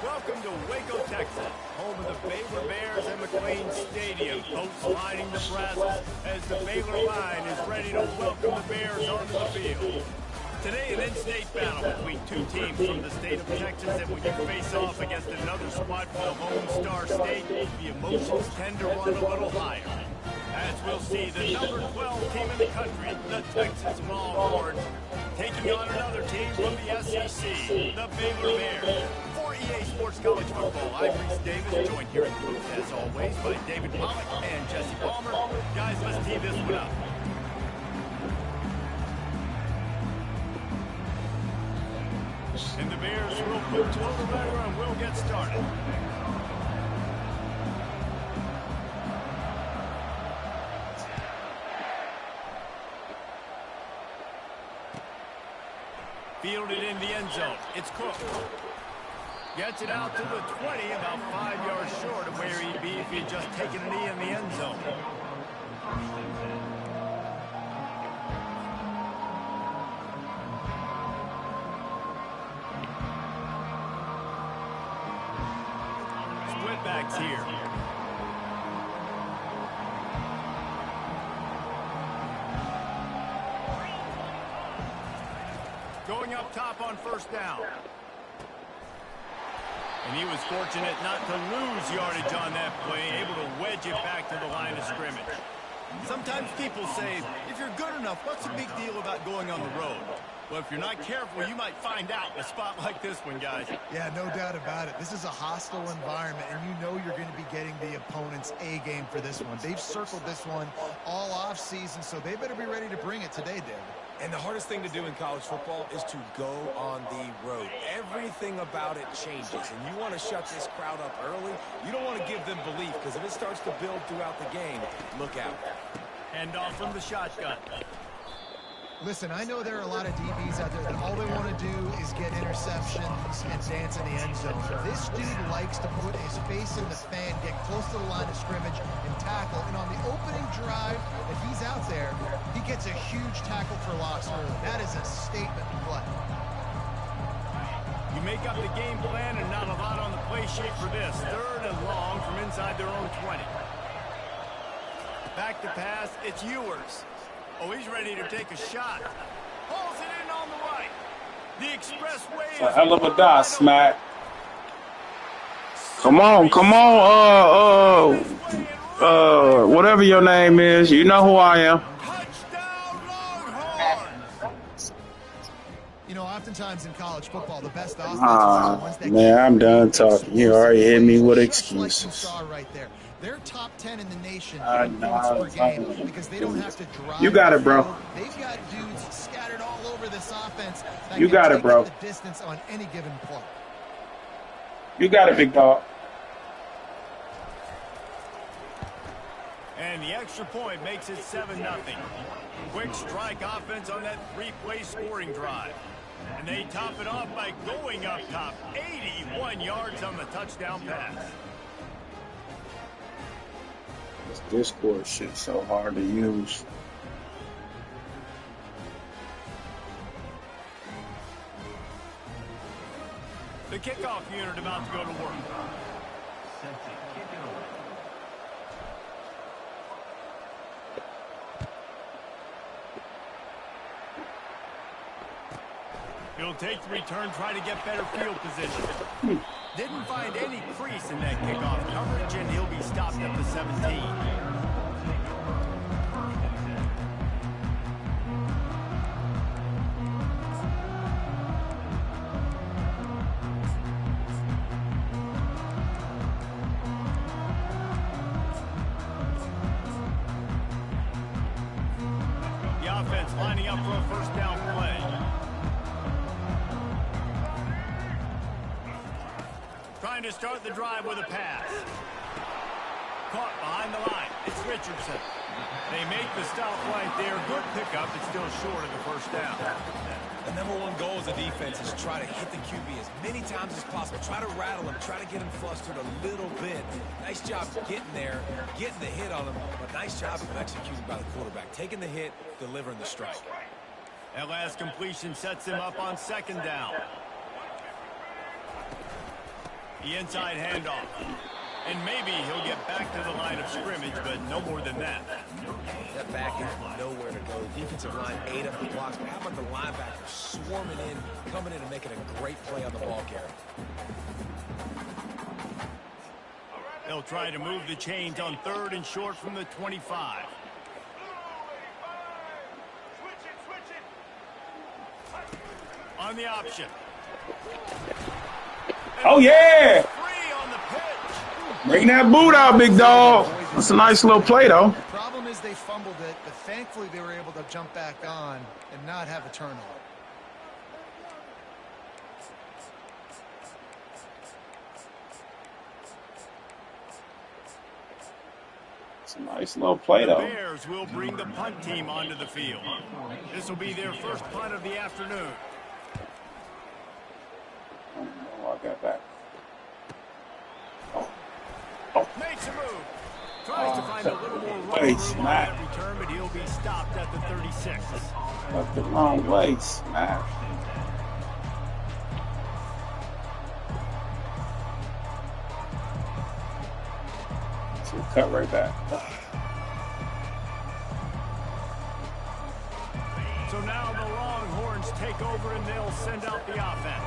Welcome to Waco, Texas, home of the Baylor Bears and McLean Stadium. Folks lining the brazzers as the Baylor line is ready to welcome the Bears onto the field. Today, an in-state battle between two teams from the state of Texas, and when you face off against another squad from the Lone Star State, the emotions tend to run a little higher. As we'll see, the number 12 team in the country, the Texas Longhorns, taking on another team from the SEC, the Baylor Bears. For EA Sports College Football, I'm Reese Davis, joined here in the booth, as always, by David Pollock and Jesse Palmer. Guys, let's tee this one up. And the Bears will move to the letter and we'll get started. Fielded in the end zone. It's Cook. Gets it out to the 20, about 5 yards short of where he'd be if he'd just taken a knee in the end zone. Split backs here. Going up top on first down. And he was fortunate not to lose yardage on that play, able to wedge it back to the line of scrimmage. Sometimes people say, if you're good enough, what's the big deal about going on the road? Well, if you're not careful, you might find out in a spot like this one, guys. Yeah, no doubt about it. This is a hostile environment, and you know you're going to be getting the opponent's A game for this one. They've circled this one all off season, so they better be ready to bring it today, David. And the hardest thing to do in college football is to go on the road. Everything about it changes, and you want to shut this crowd up early. You don't want to give them belief, because if it starts to build throughout the game, look out. Hand off from the shotgun. Listen, I know there are a lot of DBs out there that all they want to do is get interceptions and dance in the end zone. This dude likes to put his face in the fan, get close to the line of scrimmage, and tackle. And on the opening drive that he's out there, he gets a huge tackle for loss early. That is a statement play. You make up the game plan and not a lot on the play sheet for this. 3rd and long from inside their own 20. Back to pass, it's Ewers. Oh, he's ready to take a shot. Pulls it in on the right. The expressway is a hell of a dot, Smack. Come on, come on, whatever your name is, you know who I am. Touchdown, Longhorns! You know, oftentimes in college football, the best offenses are the ones that man, I'm done talking. You already hit me with excuses. Like you saw right there. They're top 10 in the nation in points per game because they don't have to drive. You got it, bro. They've got dudes scattered all over this offense that you can got it, bro. the distance on any given play. You got it, big dog. And the extra point makes it 7-0. Quick strike offense on that 3-play scoring drive. And they top it off by going up top. 81 yards on the touchdown pass. This Discord shit so hard to use. The kickoff unit about to go to work. He'll take the return, try to get better field position. Didn't find any crease in that kickoff coverage, and he'll be stopped at the 17. The offense lining up for a first down play. Trying to start the drive with a pass. Caught behind the line. It's Richardson. They make the stop right there. Good pickup. It's still short of the first down. The #1 goal as a defense is try to hit the QB as many times as possible. Try to rattle him. Try to get him flustered a little bit. Nice job getting there, getting the hit on him, but nice job of executing by the quarterback. Taking the hit, delivering the strike. That last completion sets him up on 2nd down. The inside handoff. And maybe he'll get back to the line of scrimmage, but no more than that. That back end, nowhere to go. The defensive line ate up the blocks, but how about the linebacker swarming in, coming in and making a great play on the ball carrier? They'll try to move the chains on 3rd and short from the 25. On the option. Oh, yeah. Bring that boot out, big dog. That's a nice little play, though. The problem is they fumbled it, but thankfully they were able to jump back on and not have a turnover. It's a nice little play, though. The Bears will bring the punt team onto the field. This will be their first punt of the afternoon. got back. Makes a move. Tries to find a little more room on that return, but he'll be stopped at the 36. That's the long way, smash. So cut right back. So now the Longhorns take over and they'll send out the offense.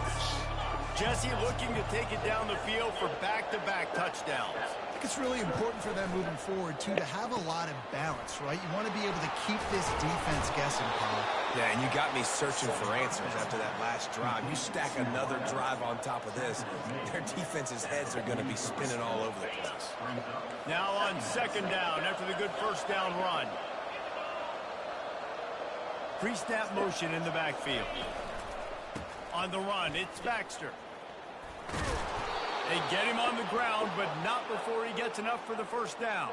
Jesse looking to take it down the field for back-to-back touchdowns. I think it's really important for them moving forward, too, to have a lot of balance, right? You want to be able to keep this defense guessing, Paul. Yeah, and you got me searching for answers after that last drive. You stack another drive on top of this, their defense's heads are going to be spinning all over the place. Now on second down after the good first down run. Pre-snap motion in the backfield. On the run, it's Baxter. They get him on the ground, but not before he gets enough for the first down.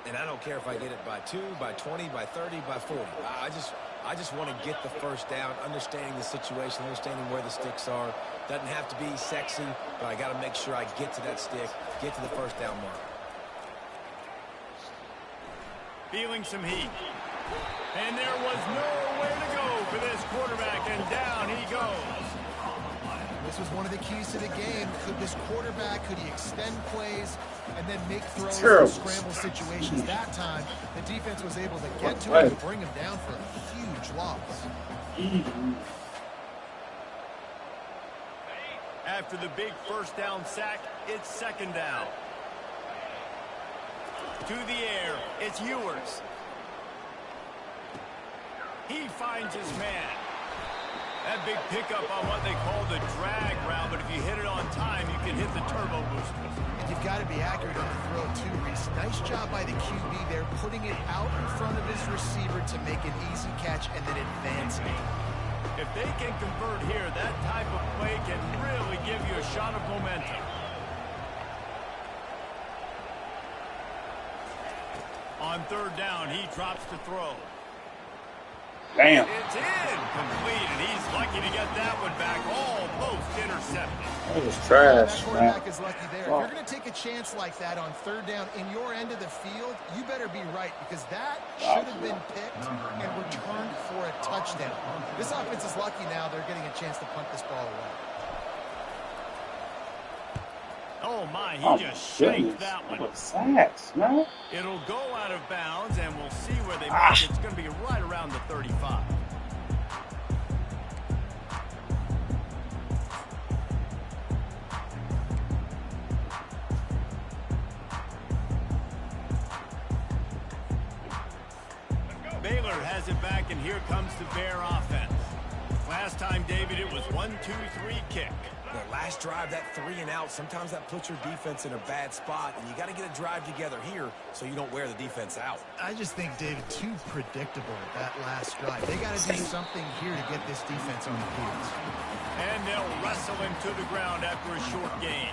And I don't care if I get it by 2, by 20, by 30, by 40. I just want to get the first down, understanding the situation, understanding where the sticks are. Doesn't have to be sexy, but I got to make sure I get to that stick, get to the first down mark. Feeling some heat. And there was nowhere to go for this quarterback, and down he goes. This was one of the keys to the game. Could this quarterback, could he extend plays and then make throws in scramble situations? That time, the defense was able to get to him and bring him down for a huge loss. After the big first down sack, it's second down. To the air, it's Ewers. He finds his man. That big pickup on what they call the drag route, but if you hit it on time, you can hit the turbo boosters. And you've got to be accurate on the throw, too, Reese. Nice job by the QB there, putting it out in front of his receiver to make an easy catch and then advancing. If they can convert here, that type of play can really give you a shot of momentum. On third down, he drops to throw. Damn. It's in. Complete, and he's lucky to get that one back. Almost intercepted. That was trash, that quarterback is lucky there. If you're going to take a chance like that on third down in your end of the field, you better be right, because that should have been picked and returned for a touchdown. This offense is lucky now they're getting a chance to punt this ball away. Oh, my, he just shanked that one. What sacks, man? It'll go out of bounds, and we'll see where they make it. It's going to be right around the 35. Baylor has it back, and here comes the Bear offense. Last time, David, it was 1-2-3 kick. The last drive, that 3 and out, sometimes that puts your defense in a bad spot, and you got to get a drive together here so you don't wear the defense out. I just think, David, too predictable that last drive. They got to do something here to get this defense on the field. And they'll wrestle him to the ground after a short gain.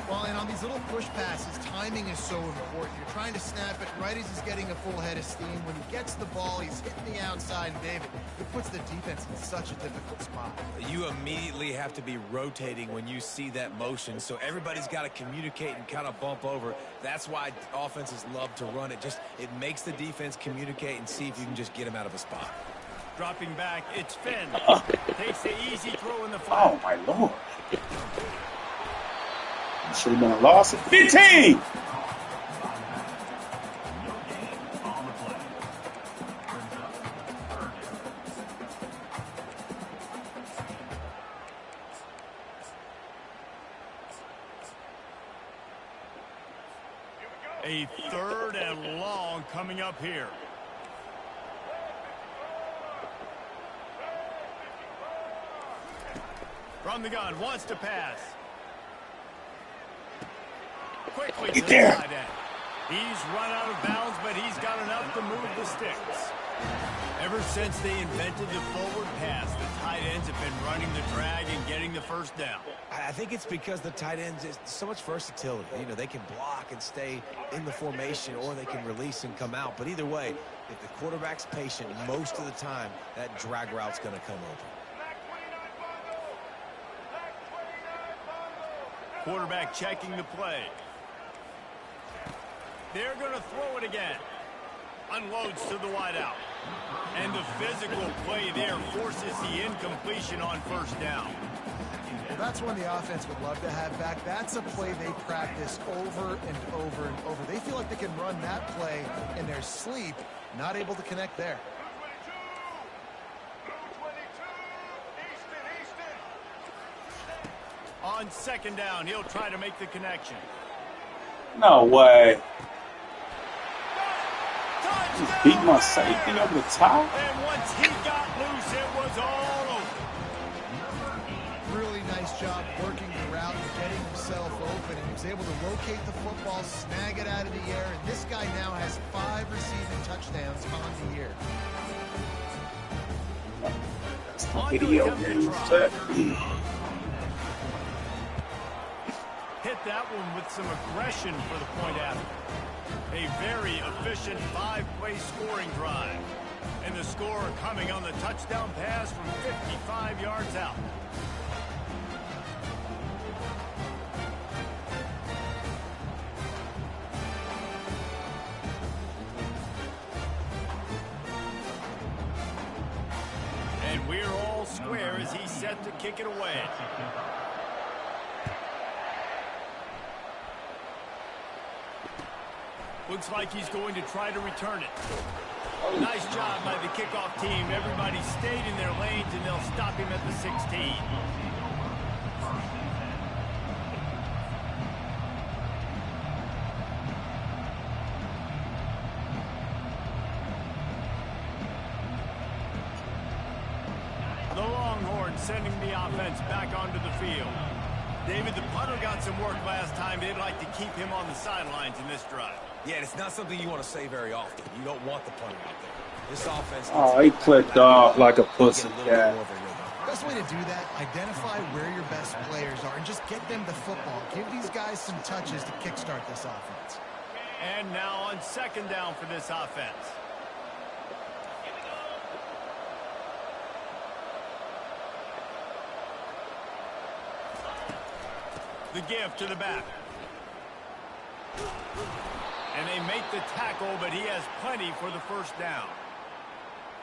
Well, and on these little push passes, timing is so important. You're trying to snap it right as he's getting a full head of steam. When he gets the ball, he's hitting the outside, David. It puts the defense in such a difficult spot. You immediately have to be rotating when you see that motion, so everybody's got to communicate and kind of bump over. That's why offenses love to run it. It makes the defense communicate and see if you can just get him out of a spot. Dropping back, it's Finn. Takes the easy throw in the flat. Oh, my Lord. Should have been a loss of 15. A third and long coming up here. From the gun, wants to pass. Quickly to the tight end. He's run out of bounds, but he's got enough to move the sticks. Ever since they invented the forward pass, the tight ends have been running the drag and getting the first down. I think it's because the tight ends is so much versatility. You know, they can block and stay in the formation, or they can release and come out. But either way, if the quarterback's patient most of the time, that drag route's going to come open. Quarterback checking the play. They're going to throw it again. Unloads to the wideout. And the physical play there forces the incompletion on first down. Well, that's one the offense would love to have back. That's a play they practice over and over and over. They feel like they can run that play in their sleep, not able to connect there. On second down, he'll try to make the connection. No way. Just beat my safety over the top. And once he got loose, it was all over. Really nice job working the route and getting himself open. And he was able to locate the football, snag it out of the air. And this guy now has 5 receiving touchdowns on the year. Video game set. Hit that one with some aggression for the point after. A very efficient 5-play scoring drive. And the score coming on the touchdown pass from 55 yards out. And we're all square as he's set to kick it away. Looks like he's going to try to return it. Nice job by the kickoff team. Everybody stayed in their lanes, and they'll stop him at the 16. The Longhorns sending the offense back onto the field. David, the punter got some work last time. They'd like to keep him on the sidelines in this drive. Yeah, it's not something you want to say very often. You don't want the punter out there. This offense... Oh, he clicked off like a pussy cat. Best way to do that, identify where your best players are and just get them the football. Give these guys some touches to kickstart this offense. And now on second down for this offense. The give to the back. And they make the tackle, but he has plenty for the first down.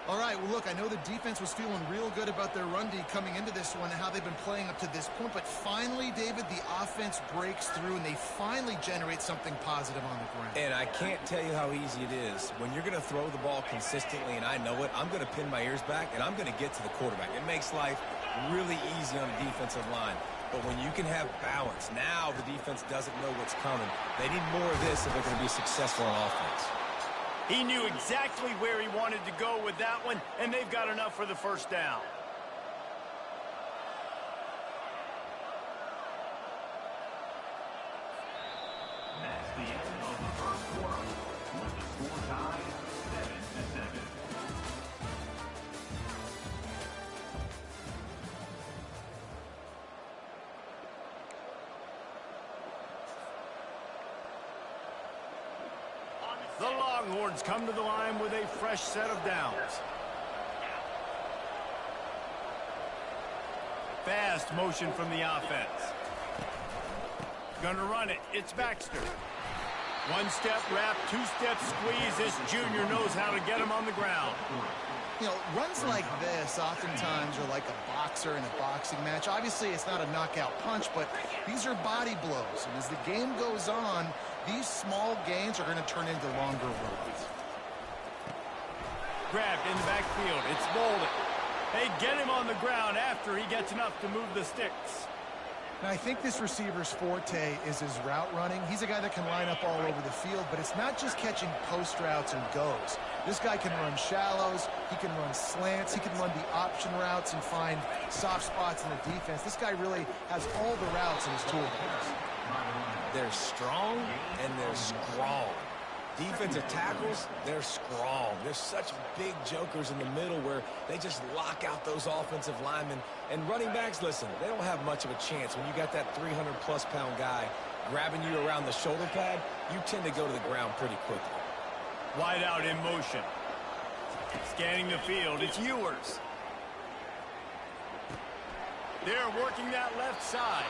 All right, well, look, I know the defense was feeling real good about their run D coming into this one and how they've been playing up to this point. But finally, David, the offense breaks through, and they finally generate something positive on the ground. And I can't tell you how easy it is. When you're going to throw the ball consistently, and I know it, I'm going to pin my ears back, and I'm going to get to the quarterback. It makes life really easy on the defensive line. But when you can have balance, now the defense doesn't know what's coming. They need more of this if they're going to be successful on offense. He knew exactly where he wanted to go with that one, and they've got enough for the first down. That's the end of the first quarter, with the score tied 7-7. The Longhorns come to the line with a fresh set of downs. Fast motion from the offense. Gonna run it. It's Baxter. One-step wrap, two-step squeeze. This junior knows how to get him on the ground. You know, runs like this oftentimes are like a boxer in a boxing match. Obviously, it's not a knockout punch, but these are body blows. And as the game goes on, these small gains are going to turn into longer runs. Grabbed in the backfield. It's Bolden. They get him on the ground after he gets enough to move the sticks. Now, I think this receiver's forte is his route running. He's a guy that can line up all over the field, but it's not just catching post routes and goes. This guy can run shallows, he can run slants, he can run the option routes and find soft spots in the defense. This guy really has all the routes in his toolbox. They're strong and they're strong. Defensive tackles, they're strong. They're such big jokers in the middle where they just lock out those offensive linemen. And running backs, listen, they don't have much of a chance. When you got that 300-plus pound guy grabbing you around the shoulder pad, you tend to go to the ground pretty quickly. Wide out in motion. Scanning the field, it's Ewers. They're working that left side.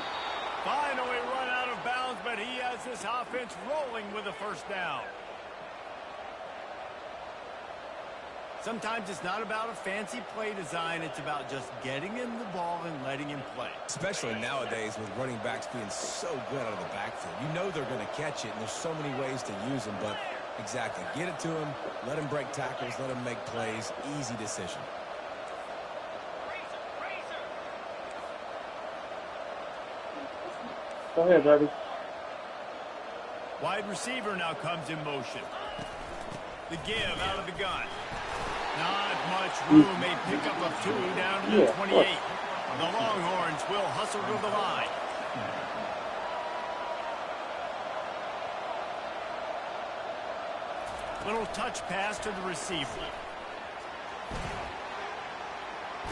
Finally run out of bounds, but he has this offense rolling with a first down. Sometimes it's not about a fancy play design. It's about just getting him the ball and letting him play. Especially nowadays with running backs being so good out of the backfield. You know they're going to catch it, and there's so many ways to use them. But exactly, get it to him, let him break tackles, let him make plays. Easy decision. Go ahead, baby. Wide receiver now comes in motion. The give out of the gun. Not much room. A pickup of 2 down to the 28. The Longhorns will hustle to the line. Little touch pass to the receiver.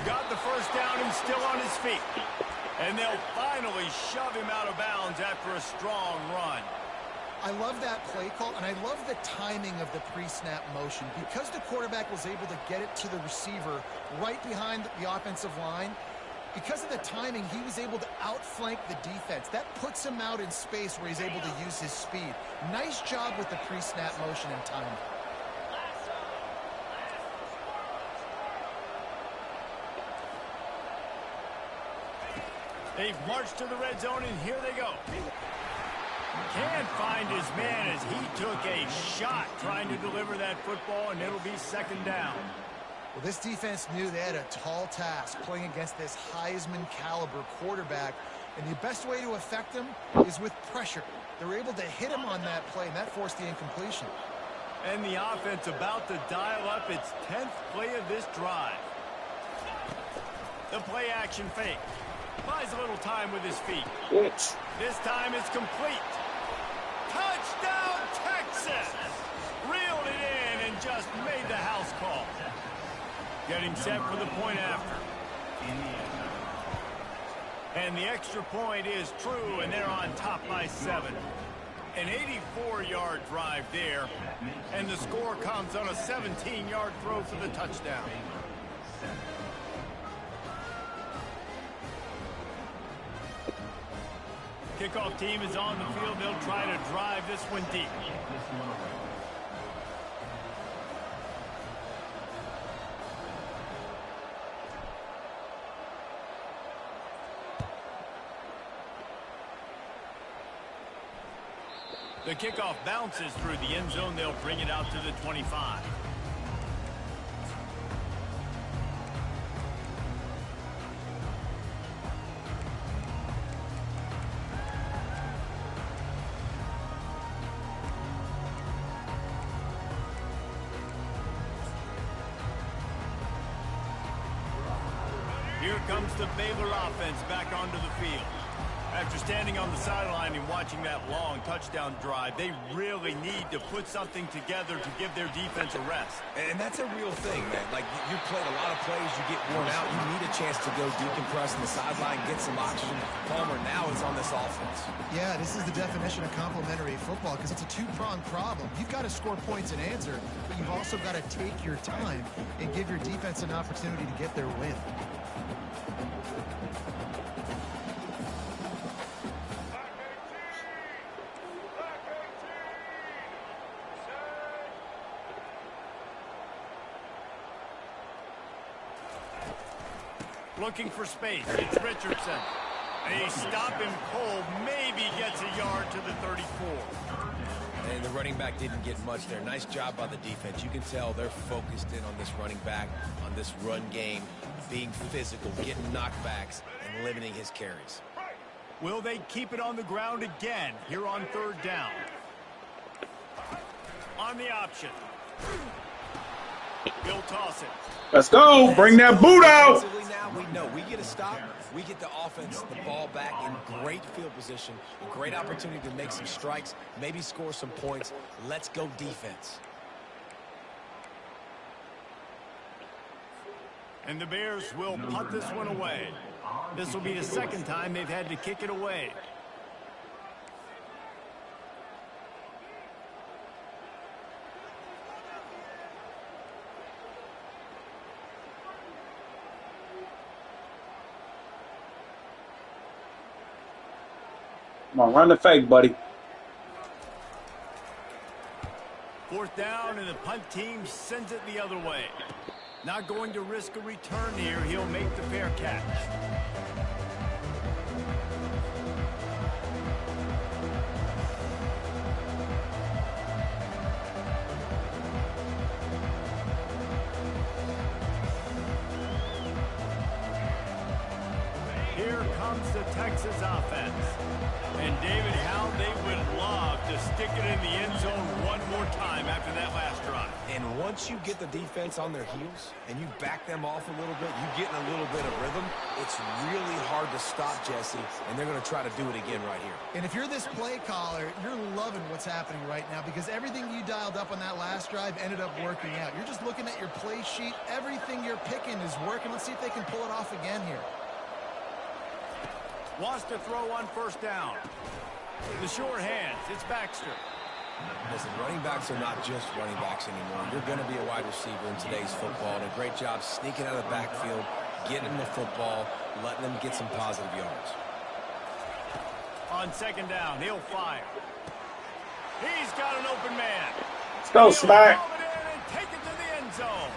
Got the first down and still on his feet. And they'll finally shove him out of bounds after a strong run. I love that play call, and I love the timing of the pre-snap motion. Because the quarterback was able to get it to the receiver right behind the offensive line, because of the timing, he was able to outflank the defense. That puts him out in space where he's able to use his speed. Nice job with the pre-snap motion and timing. They've marched to the red zone, and here they go. Can't find his man as he took a shot trying to deliver that football, and it'll be second down. Well, this defense knew they had a tall task playing against this Heisman caliber quarterback, and the best way to affect him is with pressure. They were able to hit him on that play, and that forced the incompletion. And the offense about to dial up its 10th play of this drive. The play action fake. Buys a little time with his feet. This time it's complete. Touchdown, Texas! Reeled it in and just made the house call. Getting set for the point after. And the extra point is true, and they're on top by 7. An 84-yard drive there, and the score comes on a 17-yard throw for the touchdown. Kickoff team is on the field. They'll try to drive this one deep. The kickoff bounces through the end zone. They'll bring it out to the 25. Here comes the Baylor offense back onto the field. After standing on the sideline and watching that long touchdown drive, they really need to put something together to give their defense a rest. And that's a real thing, man. Like, you played a lot of plays, you get worn out, you need a chance to go decompress on the sideline, get some oxygen. Palmer now is on this offense. Yeah, this is the definition of complementary football because it's a two-pronged problem. You've got to score points and answer, but you've also got to take your time and give your defense an opportunity to get their win. Looking for space. It's Richardson. They stop him cold. Maybe gets a yard to the 34. And the running back didn't get much there. Nice job by the defense. You can tell they're focused in on this running back, on this run game, being physical, getting knockbacks, and limiting his carries. Will they keep it on the ground again here on third down? On the option. He'll toss it. Let's go. Bring that boot out. Now we know we get a stop. We get the offense the ball back in great field position. A great opportunity to make some strikes, maybe score some points. Let's go defense. And the Bears will punt this one away. This will be the second time they've had to kick it away. Come on, run the fake, buddy. Fourth down, and the punt team sends it the other way. Not going to risk a return here. He'll make the fair catch. Here comes the Texas offense. And David, how they would love to stick it in the end zone one more time after that last drive. And once you get the defense on their heels and you back them off a little bit, you get in a little bit of rhythm, it's really hard to stop, Jesse, and they're going to try to do it again right here. And if you're this play caller, you're loving what's happening right now because everything you dialed up on that last drive ended up working out. You're just looking at your play sheet. Everything you're picking is working. Let's see if they can pull it off again here. Wants to throw on first down. The short hands. It's Baxter. Listen, running backs are not just running backs anymore. You're going to be a wide receiver in today's football. And a great job sneaking out of the backfield, getting them the football, letting them get some positive yards. On second down, he'll fire. He's got an open man. Let's go, Smack. Take it to the end zone.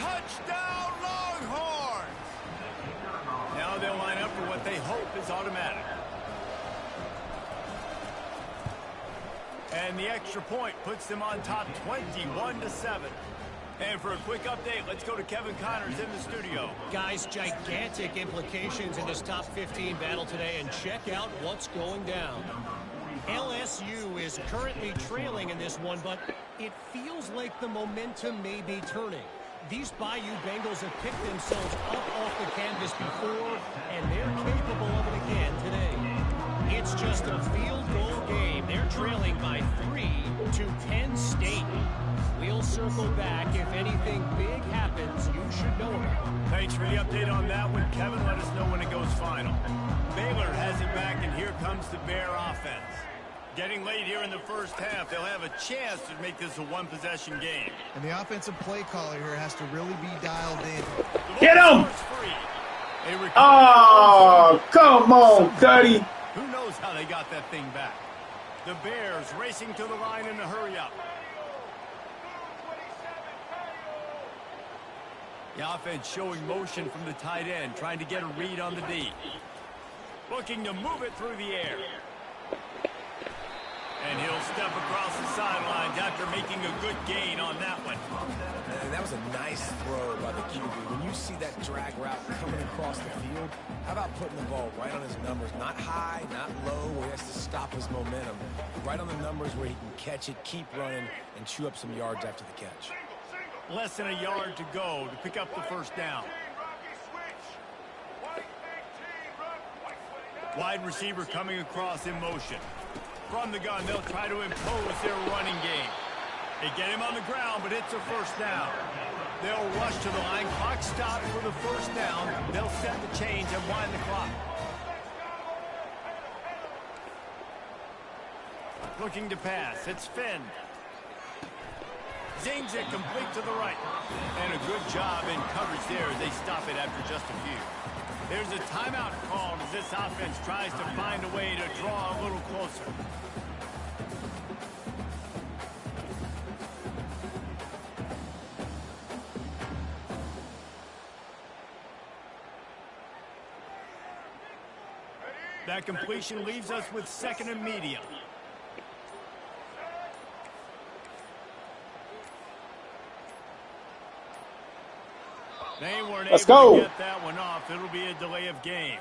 Touchdown, Longhorns. Now they'll line up for what they hope is automatic. And the extra point puts them on top 21-7. And for a quick update, let's go to Kevin Connors in the studio. Guys, gigantic implications in this top 15 battle today, and check out what's going down. LSU is currently trailing in this one, but it feels like the momentum may be turning. These Bayou Bengals have picked themselves up off the canvas before, and they're capable of it again today. It's just a field goal game. They're trailing by 3 to Penn State. We'll circle back. If anything big happens, you should know about. Thanks for the update on that one, Kevin. Let us know when it goes final. Baylor has it back, and here comes the Bear offense. Getting late here in the first half, they'll have a chance to make this a one-possession game. And the offensive play caller here has to really be dialed in. Get him! Oh, come on, Duddy. Who knows how they got that thing back? The Bears racing to the line in a hurry-up. The offense showing motion from the tight end, trying to get a read on the D. Looking to move it through the air. And he'll step across the sidelines after making a good gain on that one. And that was a nice throw by the QB. When you see that drag route coming across the field, how about putting the ball right on his numbers? Not high, not low, where he has to stop his momentum. Right on the numbers where he can catch it, keep running, and chew up some yards after the catch. Less than a yard to go to pick up the first down. Wide receiver coming across in motion. From the gun, they'll try to impose their running game. They get him on the ground, but it's a first down. They'll rush to the line. Clock stopped for the first down. They'll set the change and wind the clock. Looking to pass. It's Finn. Zings it complete to the right. And a good job in coverage there as they stop it after just a few. There's a timeout called as this offense tries to find a way to draw a little closer. That completion leaves us with second and medium. They weren't able to get that one off. It'll be a delay of game.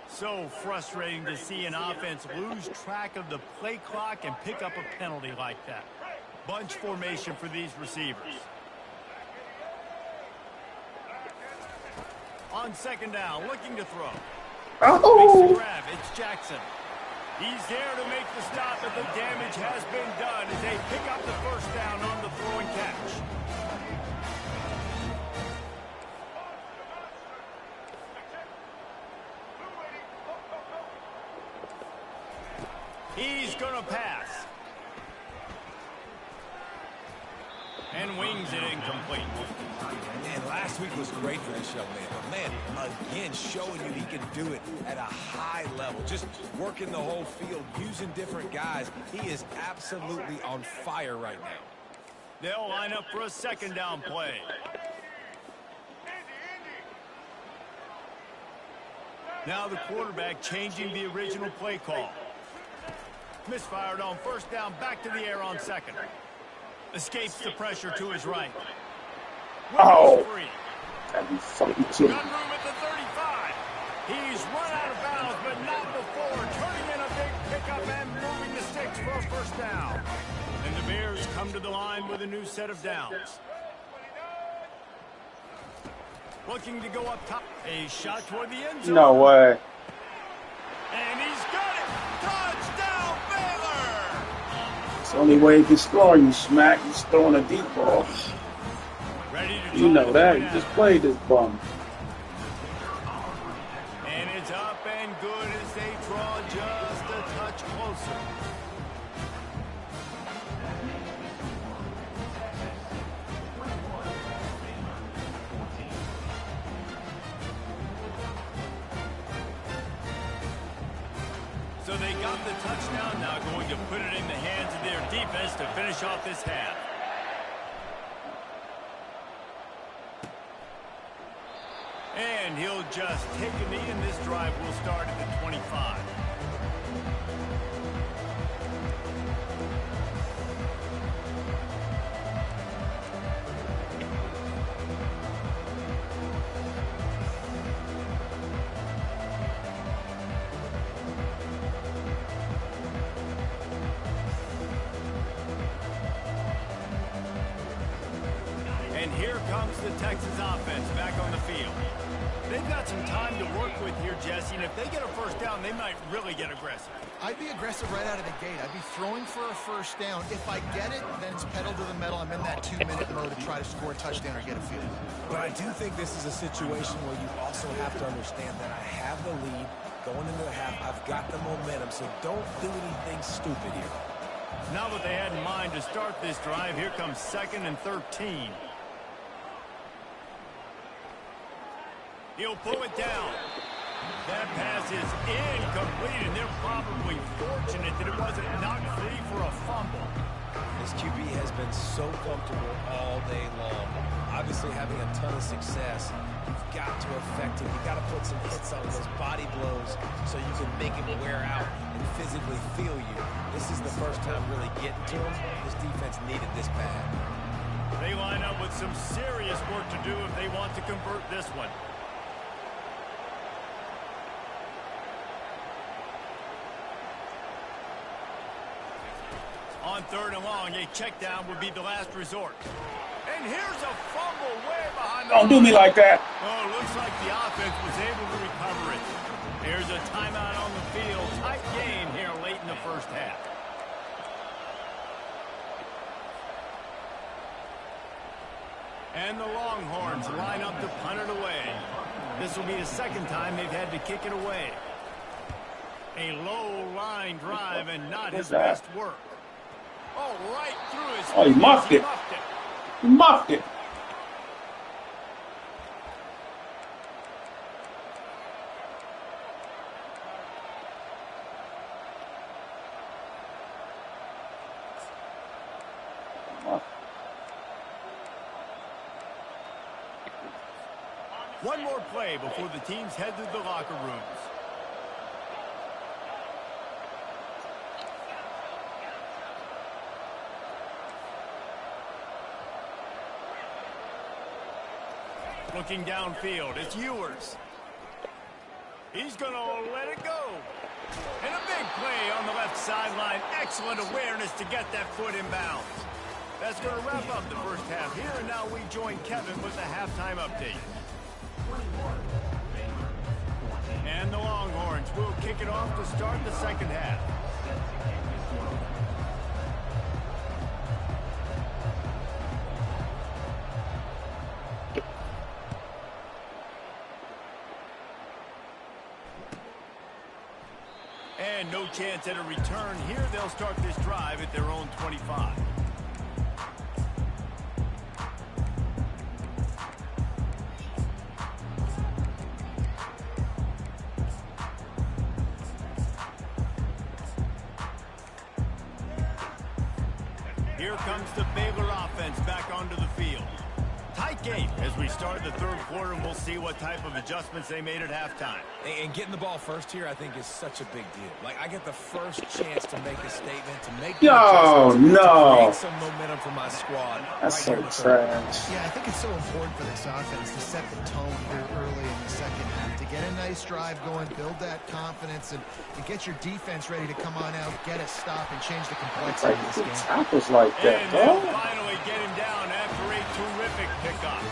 So frustrating to see an offense lose track of the play clock and pick up a penalty like that. Bunch formation for these receivers. On second down, looking to throw. Makes the grab. It's Jackson. He's there to make the stop, but the damage has been done as they pick up the first down on the throw and catch. He's going to pass. And wings it incomplete. And last week was great for this young man. But, man, again, showing you he can do it at a high level. Just working the whole field, using different guys. He is absolutely on fire right now. They'll line up for a second down play. Now the quarterback changing the original play call. Misfired on first down, back to the air on second. Escapes the pressure to his right. Oh, free. that'd be fucking Gun kidding. room at the 35. He's run out of bounds, but not before. Turning in a big pickup and moving the sticks for a first down. And the Bears come to the line with a new set of downs. Looking to go up top. A shot toward the end zone. No way. And he's got it. Touchdown, Baylor! It's the only way you can score, you smack. He's throwing a deep ball. Ready to You know that. You now. just played this bum. And it's up and good as they draw just a touch closer. So they got the touchdown, now going to put it in the hands of their defense to finish off this half. And he'll just take a knee, and this drive will start at the 25. And here comes the Texas offense back on the field. They've got some time to work with here, Jesse, and if they get a first down, they might really get aggressive. I'd be aggressive right out of the gate. I'd be throwing for a first down. If I get it, then it's pedal to the metal. I'm in that 2-minute mode to try to score a touchdown or get a field. But I do think this is a situation where you also have to understand that I have the lead going into the half. I've got the momentum, so don't do anything stupid here. Not what they had in mind to start this drive. Here comes 2nd and 13. He'll pull it down. That pass is incomplete, and they're probably fortunate that it wasn't knocked free for a fumble. This QB has been so comfortable all day long. Obviously having a ton of success. You've got to affect him. You've got to put some hits on those body blows so you can make him wear out and physically feel you. This is the first time really getting to him. This defense needed this bad. They line up with some serious work to do if they want to convert this one. On 3rd and long, a check down would be the last resort. And here's a fumble way behind the Don't do me like that. Oh, looks like the offense was able to recover it. There's a timeout on the field. Tight game here late in the first half. And the Longhorns line up to punt it away. This will be the second time they've had to kick it away. A low line drive and not his best work. Oh, right through his Oh, he muffed it. He muffed it. One more play before the teams head to the locker rooms. Looking downfield, it's Ewers. He's going to let it go. And a big play on the left sideline. Excellent awareness to get that foot in bounds. That's going to wrap up the first half here, and now we join Kevin with the halftime update. And the Longhorns will kick it off to start the second half. And no chance at a return here. They'll start this drive at their own 25. Here comes the Baylor offense back onto the field. Tight game as we start the third quarter, and we'll see what type of adjustments they made at halftime. And getting the ball first here, I think, is such a big deal. Like, I get the first chance to make a statement, to make Yo, no. to create some momentum for my squad. That's right so trash. Yeah, I think it's so important for this offense to set the tone here early in the second half, to get a nice drive going, build that confidence, and get your defense ready to come on out, get a stop, and change the complexity of this game. Tackles like that, And dog. they'll finally get him down after a terrific pickup.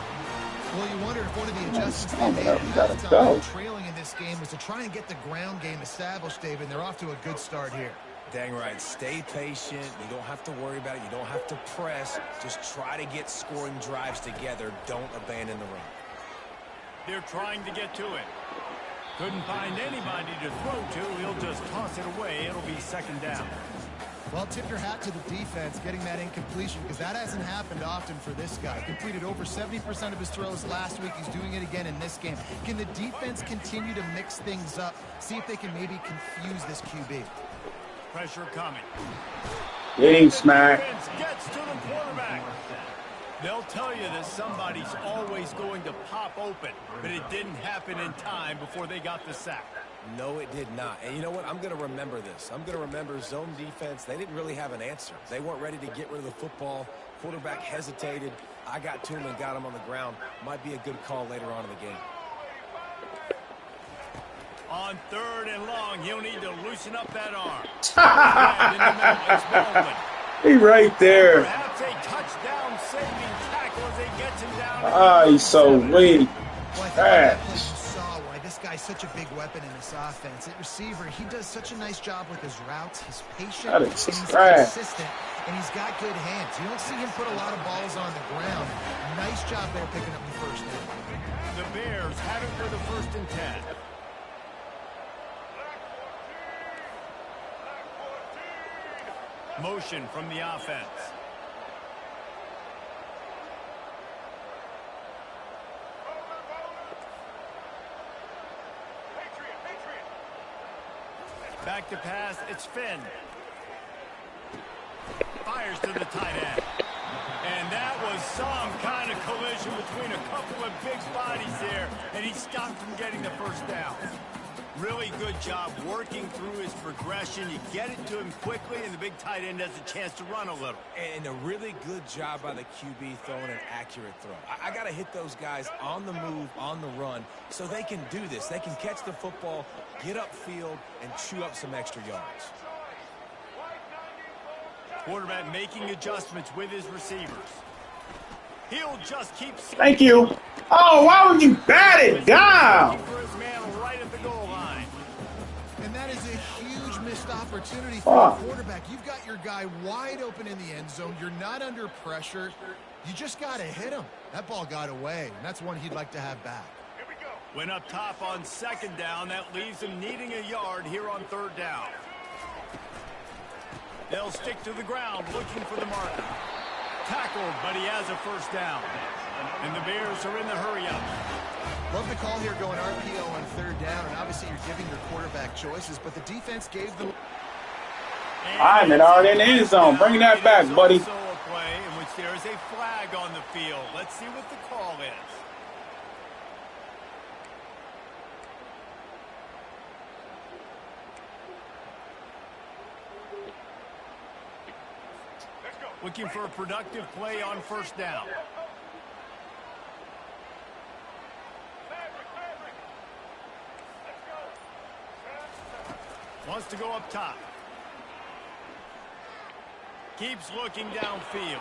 Well, you wondered if one of the adjustments they made at halftime, trailing in this game, was to try and get the ground game established, David, and they're off to a good start here. Dang right. Stay patient. You don't have to worry about it. You don't have to press. Just try to get scoring drives together. Don't abandon the run. They're trying to get to it. Couldn't find anybody to throw to. He'll just toss it away. It'll be second down. Well, tip your hat to the defense getting that incompletion, because that hasn't happened often for this guy. Completed over 70% of his throws last week. He's doing it again in this game. Can the defense continue to mix things up? See if they can maybe confuse this QB. Pressure coming. Getting smacked. Defense gets to the quarterback. They'll tell you that somebody's always going to pop open, but it didn't happen in time before they got the sack. No, it did not. And you know what? I'm going to remember this. I'm going to remember zone defense. They didn't really have an answer. They weren't ready to get rid of the football. Quarterback hesitated. I got to him and got him on the ground. Might be a good call later on in the game. On third and long, he'll need to loosen up that arm. He right there. Perhaps a touchdown-saving tackle as he gets him down. Ah, he's so weak. Well, I think that play you saw why this guy's such a big weapon in this offense. At receiver, he does such a nice job with his routes. He's patient, That and is he's trash. consistent, and he's got good hands. You don't see him put a lot of balls on the ground. Nice job there picking up the first down. The Bears have it for the 1st and 10. Motion from the offense. Back to pass, it's Finn. Fires to the tight end. And that was some kind of collision between a couple of big bodies there, and he stopped from getting the first down. Really good job working through his progression. You get it to him quickly, and the big tight end has a chance to run a little. And a really good job by the QB throwing an accurate throw. I got to hit those guys on the move, on the run, so they can do this. They can catch the football, get upfield, and chew up some extra yards. Quarterback making adjustments with his receivers. He'll just keep... Thank you. Oh, why would you bat it down? For his man right at the goal line. And that is a huge missed opportunity for the quarterback. You've got your guy wide open in the end zone. You're not under pressure. You just got to hit him. That ball got away, and that's one he'd like to have back. Went up top on 2nd down. That leaves him needing a yard here on 3rd down. They'll stick to the ground looking for the marker. Tackled, but he has a 1st down. And the Bears are in the hurry-up. Love the call here going RPO on 3rd down, and obviously you're giving your quarterback choices, but the defense gave them... I'm already in the end zone. Bring that back, buddy. Also a play in which there is a flag on the field. Let's see what the call is. Looking for a productive play on 1st down. Wants to go up top. Keeps looking downfield.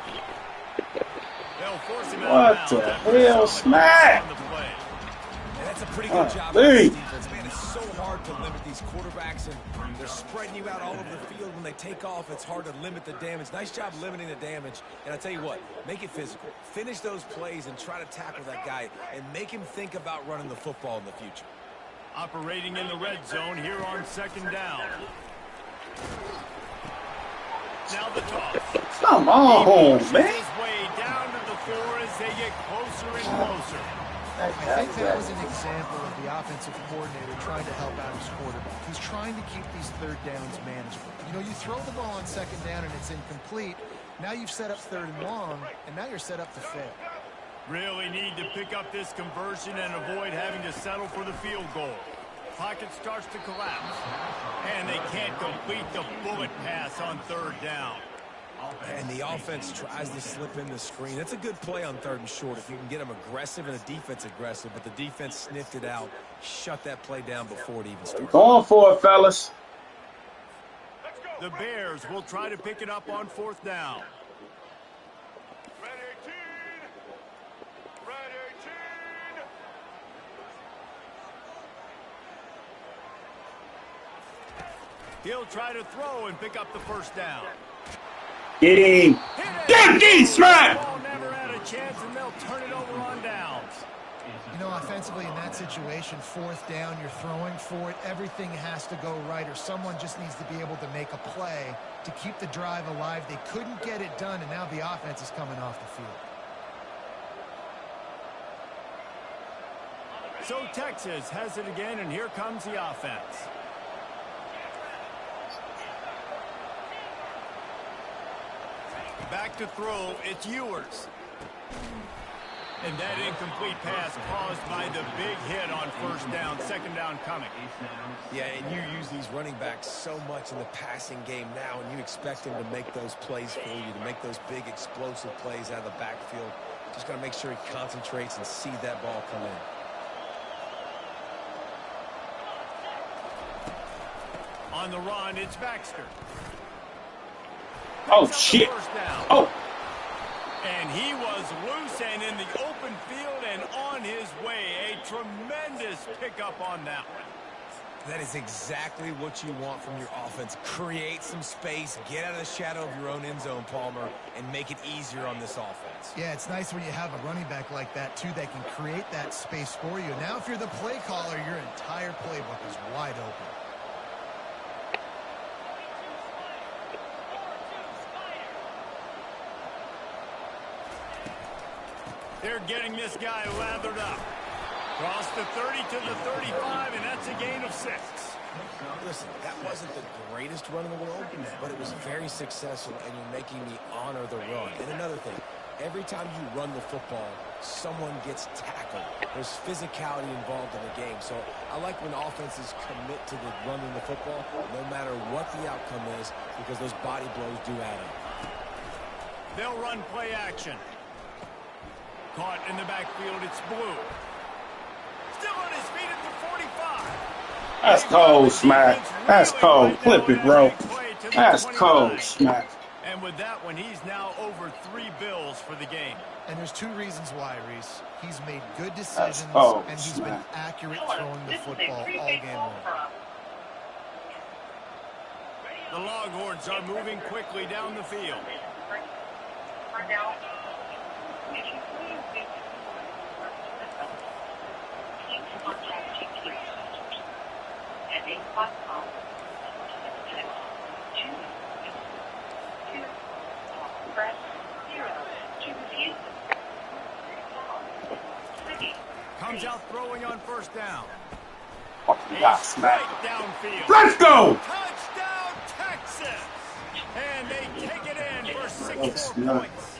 They'll force him out of bounds. What the hell, smack? And that's a pretty good job by the defense. Man, it's so hard to limit these quarterbacks, and they're spreading you out all over the field. When they take off, it's hard to limit the damage. Nice job limiting the damage. And I tell you what, make it physical. Finish those plays and try to tackle that guy and make him think about running the football in the future. Operating in the red zone here on 2nd down. Now the toss. Come on, man. His way down to the 4 as they get closer and closer. I think that was an example of the offensive coordinator trying to help out his quarterback. He's trying to keep these 3rd downs manageable. You know, you throw the ball on 2nd down and it's incomplete, Now you've set up 3rd and long, and now you're set up to fail. Really need to pick up this conversion and avoid having to settle for the field goal. Pocket starts to collapse, and they can't complete the bullet pass on 3rd down. And the offense tries to slip in the screen. That's a good play on 3rd and short if you can get them aggressive and the defense aggressive, but the defense sniffed it out, shut that play down before it even started. Going for it, fellas. The Bears will try to pick it up on 4th down. He'll try to throw and pick up the 1st down. Get him. Get him, Smack. Ball never had a chance, and they'll turn it over on downs. You know, offensively in that situation, 4th down, you're throwing for it. Everything has to go right, or someone just needs to be able to make a play to keep the drive alive. They couldn't get it done, and now the offense is coming off the field. So Texas has it again, and here comes the offense. Back to throw, it's Ewers. And that incomplete pass caused by the big hit on 1st down, 2nd down coming. Yeah, and you use these running backs so much in the passing game now, and you expect them to make those plays for you, to make those big explosive plays out of the backfield. Just got to make sure he concentrates and see that ball come in. On the run, it's Baxter. Oh, shit. Oh. And he was loose and in the open field and on his way. A tremendous pickup on that one. That is exactly what you want from your offense. Create some space, get out of the shadow of your own end zone, Palmer, and make it easier on this offense. Yeah, it's nice when you have a running back like that, too, that can create that space for you. Now, if you're the play caller, your entire playbook is wide open. They're getting this guy lathered up. Cross the 30 to the 35, and that's a gain of 6. Listen, that wasn't the greatest run in the world, but it was very successful, and you're making me honor the run. And another thing, every time you run the football, someone gets tackled. There's physicality involved in the game. So I like when offenses commit to the running the football, no matter what the outcome is, because those body blows do add up. They'll run play action. Caught in the backfield, it's Blue. Still on his feet at the 45. That's cold, Smack. That's cold. Clip it, bro. That's cold, Smack. And with that one, he's now over 3 bills for the game. And there's 2 reasons why, Reese. He's made good decisions, and he's been accurate throwing the football all game long. The Longhorns are moving quickly down the field. Comes out throwing on 1st down. Smack. Downfield. Let's go! Touchdown, Texas! And they take it in for 6 more points.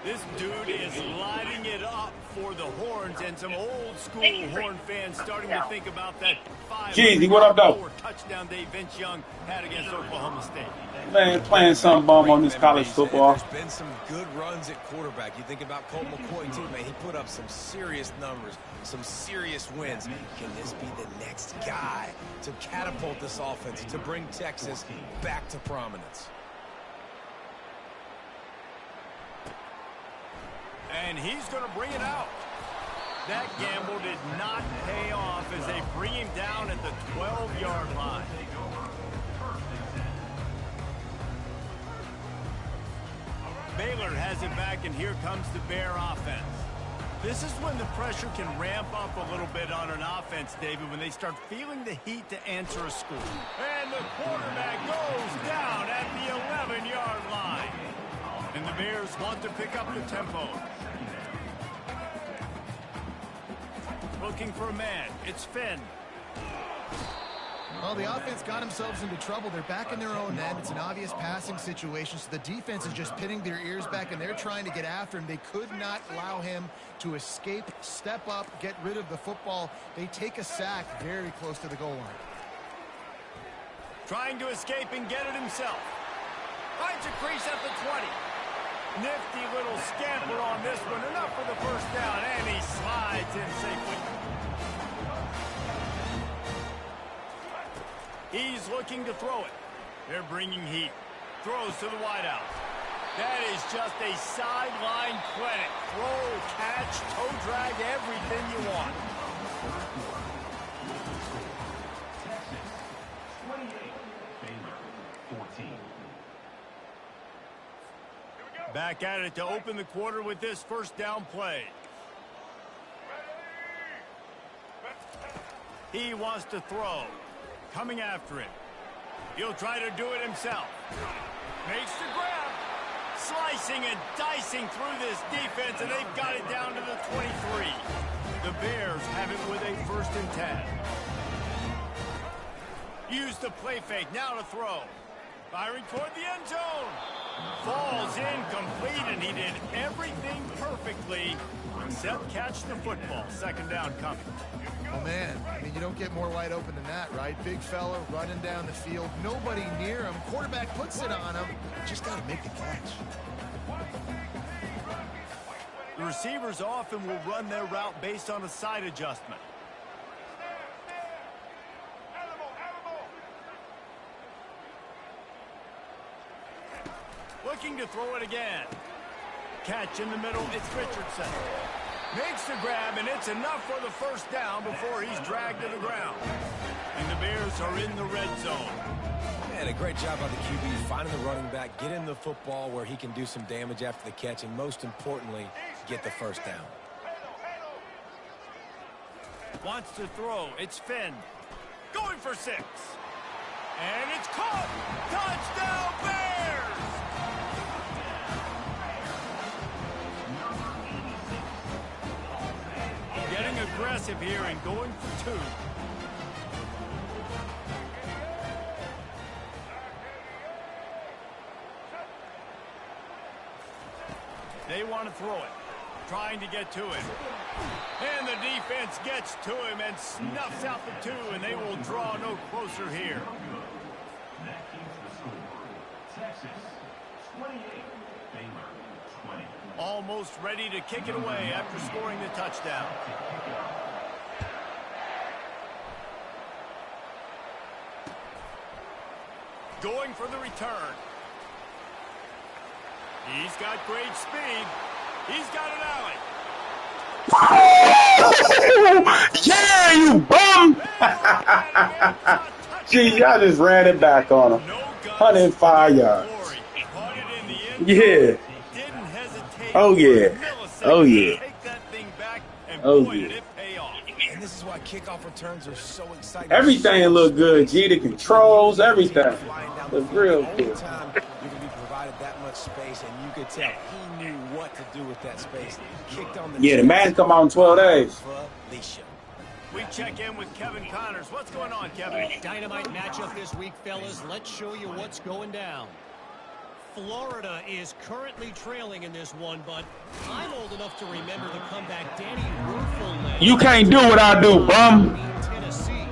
This dude is lighting it up for the Horns, and some old-school Horn fans starting to think about that 5-4 touchdown day Vince Young had against Oklahoma State. Man, playing some bum on this college football. There's been some good runs at quarterback. You think about Colt McCoy, too, man. He put up some serious numbers, some serious wins. Can this be the next guy to catapult this offense, to bring Texas back to prominence? And he's going to bring it out. That gamble did not pay off as they bring him down at the 12-yard line. Baylor has it back, and here comes the Bear offense. This is when the pressure can ramp up a little bit on an offense, David, when they start feeling the heat to answer a score. And the quarterback goes down at the 11-yard line. And the Bears want to pick up the tempo. Looking for a man. It's Finn. Well, Well, the offense got themselves into trouble. They're back in their own end. It's an obvious passing situation, so the defense is just pinning their ears back, and they're trying to get after him. They could not allow him to escape, step up, get rid of the football. They take a sack very close to the goal line. Trying to escape and get it himself. Finds a crease at the 20. Nifty little scamper on this one. Enough for the first down, and he slides in safely. He's looking to throw it. They're bringing heat. Throws to the wideout. That is just a sideline clinic. Throw, catch, toe drag, everything you want. Back at it to open the quarter with this first down play. He wants to throw. Coming after him. He'll try to do it himself. Makes the grab. Slicing and dicing through this defense, and they've got it down to the 23. The Bears have it with a 1st and 10. Use the play fake. Now to throw. Firing toward the end zone. Falls incomplete, and he did everything perfectly except catch the football. 2nd down coming. Oh, man, I mean, you don't get more wide open than that, right? Big fella running down the field, nobody near him. Quarterback puts it on him. Just got to make the catch. The receivers often will run their route based on a side adjustment. Looking to throw it again. Catch in the middle, it's Richardson. Makes the grab, and it's enough for the first down before he's dragged to the ground. And the Bears are in the red zone. Man, a great job by the QB finding the running back, getting the football where he can do some damage after the catch, and most importantly, get the first down. Wants to throw. It's Finn. Going for 6. And it's caught. Touchdown, Bears! Getting aggressive here and going for 2. They want to throw it. Trying to get to it. And the defense gets to him and snuffs out the 2, and they will draw no closer here. That keeps the score. Texas 28, Baylor 20. Almost ready to kick it away after scoring the touchdown. Going for the return. He's got great speed. He's got an alley. Oh, yeah, you bum! Gee, y'all just ran it back on him. 105 yards. Yeah. Oh, yeah. Oh, yeah. Oh, yeah. And this is why kickoff returns are so exciting. Everything looked good, G. The controls, everything. Looked real good. You're going to be provided that much space, and you could tell he knew what to do with that space. Kicked on the Yeah, the man come out in 12 days. We check in with Kevin Connors. What's going on, Kevin? Dynamite matchup this week, fellas. Let's show you what's going down. Florida is currently trailing in this one, but I'm old enough to remember the comeback Danny Wuerffel led. You can't do what I do, bum. Tennessee,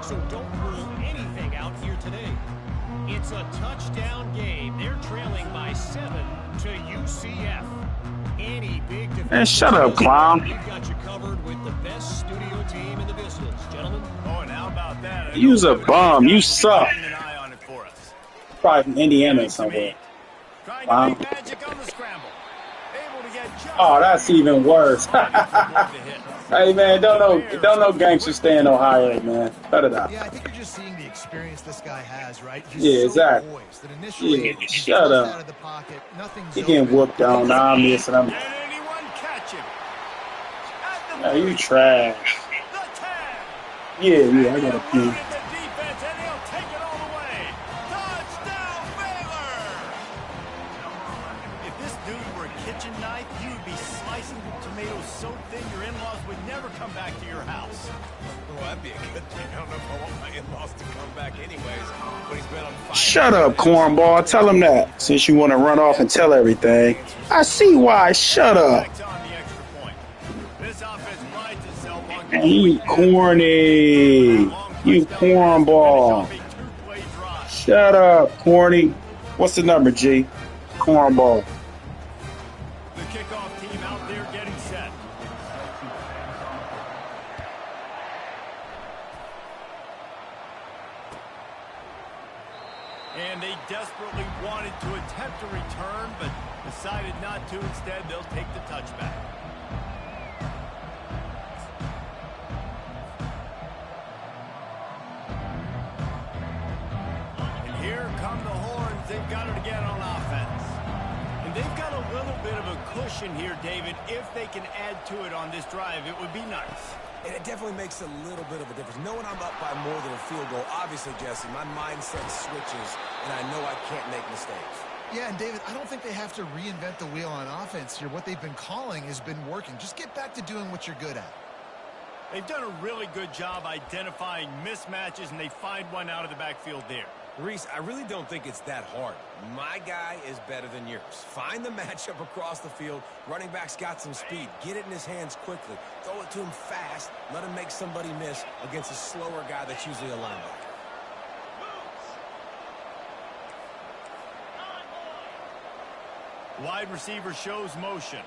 so don't rule anything out here today. It's a touchdown game. They're trailing by 7 to UCF. Any big defense. Man, shut up, clown. We've got you covered with the best studio team in the business, gentlemen. Oh, and how about that? You's a bum. You suck. Keeping an eye on it for us. Probably from Indiana or somewhere. Trying to make magic on the scramble. Able to get just Oh, that's even worse. Hey, man, don't know gangster stay in Ohio, man. Cut it out. Yeah, I think you're just seeing the experience this guy has, right? He's Yeah, so exactly. poised that initially, Yeah, he's shut just up. out of the pocket. Nothing's He getting open. whooped on. Nah, I'm missing him. Can anyone catch him? At the Hey, you trash. the tag. Yeah, I got a few. The defense, and he'll take it all the way. Touchdown, Baylor! If this dude were a kitchen knife, you would be slicing tomatoes so thin your in-laws would never come back to your house. Well, that'd be a good thing. I don't know if I want my being lost to come back anyways, but he's been on fire. Shut up, cornball. Tell him that. Since you want to run off and tell everything. I see why. Shut up. On the extra point. This offense prides itself on And you corny. You cornball. Shut up, corny. What's the number, G? Cornball. The kickoff team out there getting set. And they desperately wanted to attempt a return, but decided not to. Instead, they'll take the touchback. And here come the horns. They've got it again on offense. And they've got a little bit of a cushion here, David. If they can add to it on this drive, it would be nice. And it definitely makes a little bit of a difference. Knowing I'm up by more than a field goal, obviously, Jesse, my mindset switches, and I know I can't make mistakes. Yeah, and David, I don't think they have to reinvent the wheel on offense here. What they've been calling has been working. Just get back to doing what you're good at. They've done a really good job identifying mismatches, and they find one out of the backfield there. Reese, I really don't think it's that hard. My guy is better than yours. Find the matchup across the field. Running back's got some speed. Get it in his hands quickly. Throw it to him fast. Let him make somebody miss against a slower guy that's usually a linebacker. Wide receiver shows motion.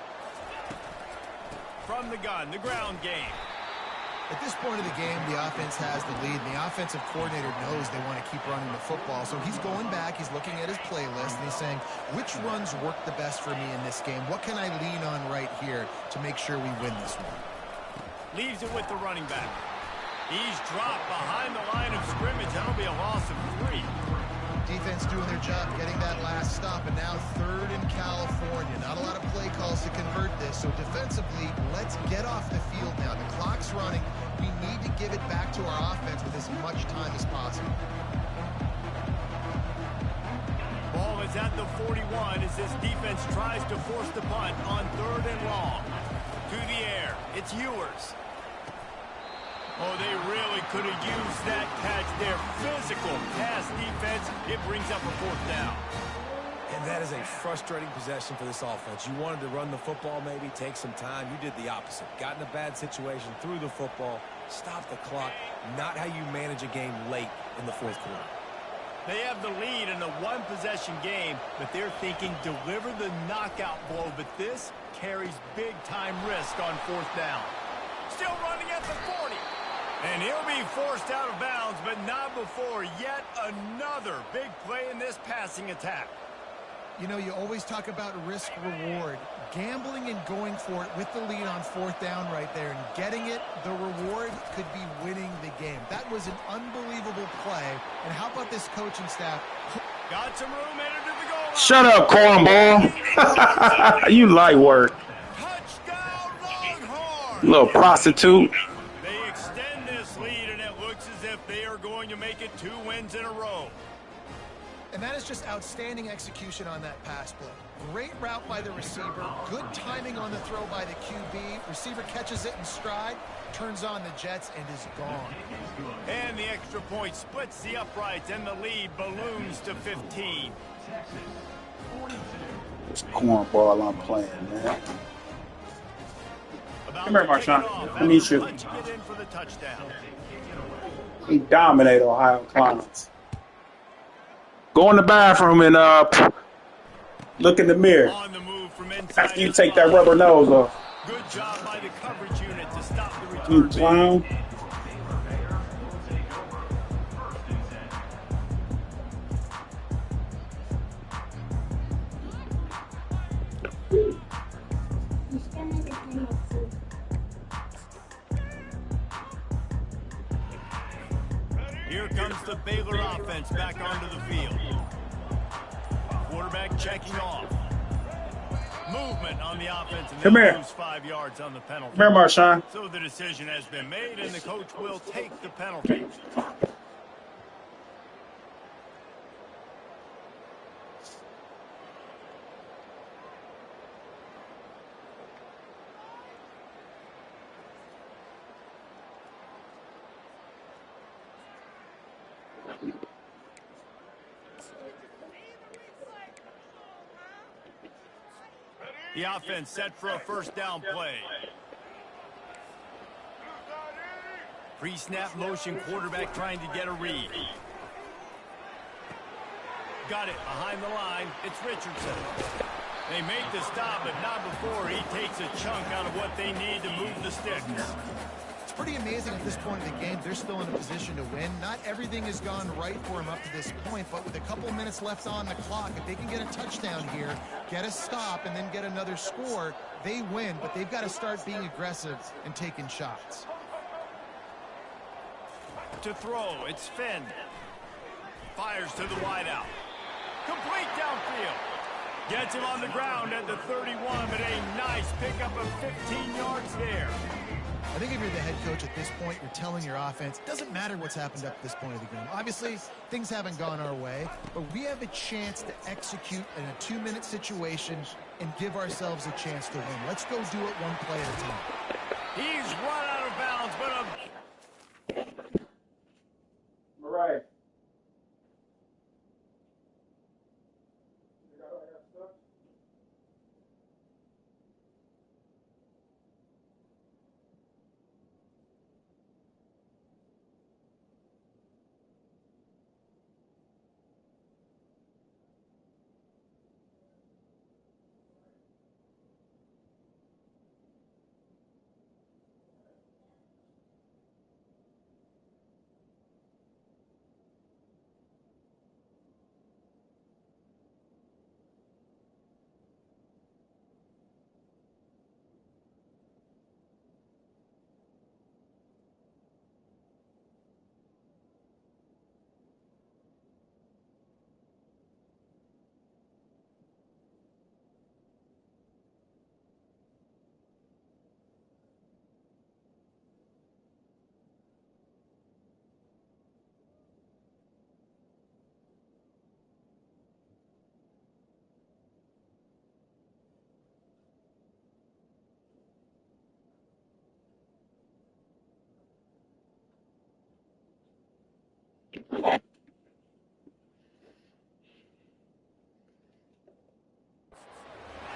From the gun, the ground game. At this point of the game, the offense has the lead, and the offensive coordinator knows they want to keep running the football. So he's going back, he's looking at his playlist, and he's saying, which runs work the best for me in this game? What can I lean on right here to make sure we win this one? Leaves it with the running back. He's dropped behind the line of scrimmage. That'll be a loss of 3. Defense doing their job, getting that last stop, and now 3rd in California. Not a lot of play calls to convert this, so defensively, let's get off the field now. The clock's running. We need to give it back to our offense with as much time as possible. Ball is at the 41 as this defense tries to force the punt on 3rd and long. To the air, it's Ewers. Oh, they really could have used that catch there. Physical pass defense. It brings up a 4th down. And that is a frustrating possession for this offense. You wanted to run the football, maybe take some time. You did the opposite. Got in a bad situation, threw the football, stopped the clock. Not how you manage a game late in the 4th quarter. They have the lead in a 1-possession game, but they're thinking deliver the knockout blow. But this carries big-time risk on 4th down. Still running at the 40. And he'll be forced out of bounds, but not before yet another big play in this passing attack. You know, you always talk about risk-reward. Gambling and going for it with the lead on 4th down right there and getting it, the reward could be winning the game. That was an unbelievable play. And how about this coaching staff? Got some room headed to the goal line. Shut up, cornball. You light work. Touchdown, Longhorns. Little prostitute. They extend this lead, and it looks as if they are going to make it 2 wins in a row. And that is just outstanding execution on that pass play. Great route by the receiver. Good timing on the throw by the QB. Receiver catches it in stride, turns on the jets, and is gone. And the extra point splits the uprights, and the lead balloons to 15. This cornball I'm playing, man. Come here, Marshawn. I need you. Let's get in for the touchdown. He dominate Ohio Clowns. Go in the bathroom and look in the mirror On the move from inside after you the take that slot. rubber nose off. Good job by the coverage unit to stop the return. You clown. Here comes the Baylor offense back onto the field. Quarterback checking off. Movement on the offense, and Come they'll here. lose 5 yards on the penalty. Come here, Marshawn. So the decision has been made, and the coach will take the penalty. The offense set for a first down play. Pre-snap motion quarterback trying to get a read. Got it behind the line. It's Richardson. They make the stop, but not before he takes a chunk out of what they need to move the sticks. It's pretty amazing at this point of the game. They're still in a position to win. Not everything has gone right for them up to this point, but with a couple minutes left on the clock, if they can get a touchdown here, get a stop, and then get another score, they win, but they've got to start being aggressive and taking shots. To throw, it's Finn. Fires to the wideout. Complete downfield. Gets him on the ground at the 31, but a nice pickup of 15 yards there. I think if you're the head coach at this point, you're telling your offense, it doesn't matter what's happened up to this point of the game. Obviously, things haven't gone our way, but we have a chance to execute in a 2-minute situation and give ourselves a chance to win. Let's go do it one play at a time. He's run out of bounds, but Right.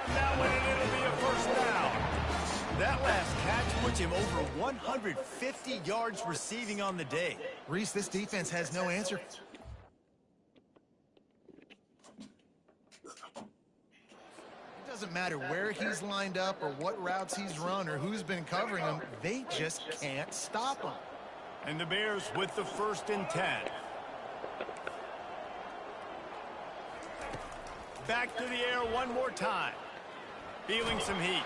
that one, and it'll be a first down. That last catch puts him over 150 yards receiving on the day. Reese, this defense has no answer. It doesn't matter where he's lined up or what routes he's run or who's been covering him. They just can't stop him. And the Bears with the 1st and 10. Back to the air one more time. Feeling some heat.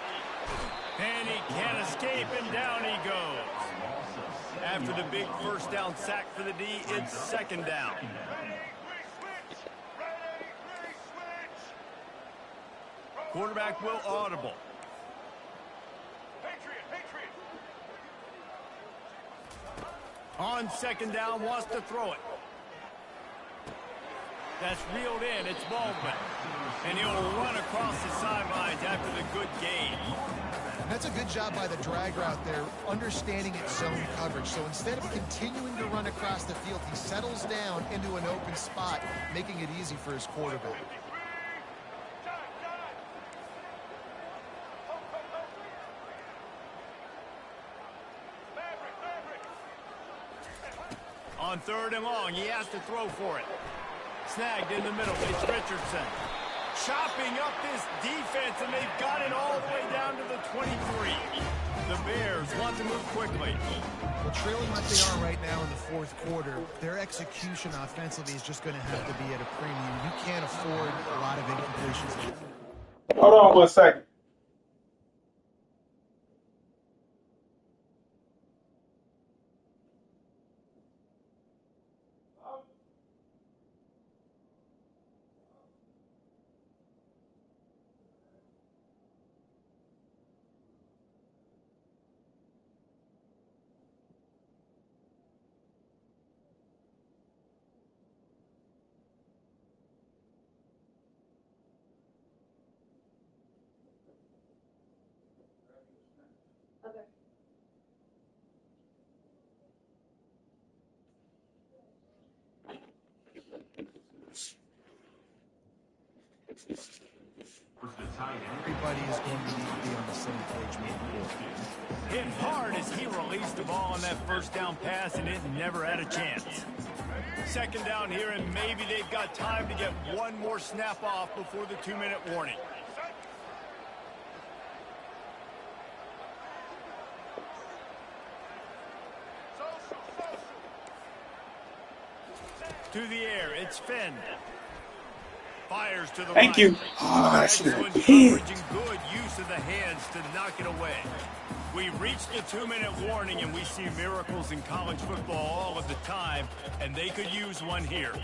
And he can't escape, and down he goes. After the big first down sack for the D, it's 2nd down. Quarterback will audible. On 2nd down, wants to throw it. That's reeled in. It's Baldwin. And he'll run across the sidelines after the good gain. That's a good job by the drag route there, understanding its zone coverage. So instead of continuing to run across the field, he settles down into an open spot, making it easy for his quarterback. On 3rd and long, he has to throw for it. Snagged in the middle. It's Richardson. Chopping up this defense, and they've got it all the way down to the 23. The Bears want to move quickly. Well, trailing like they are right now in the 4th quarter, their execution offensively is just going to have to be at a premium. You can't afford a lot of incompletions. Hold on 1 second. Okay. Was the tight end. Everybody everybody is going to need to be on the same page moving forward. Hit hard as he released the ball on that first down pass, and it never had a chance. Second down here, and maybe they've got time to get one more snap off before the 2-minute warning. To the air, it's Finn. Fires to the Thank right. you. Oh, that should have Excellent hit. coverage and good use of the hands to knock it away. We reached the 2-minute warning, and we see miracles in college football all of the time, and they could use one here.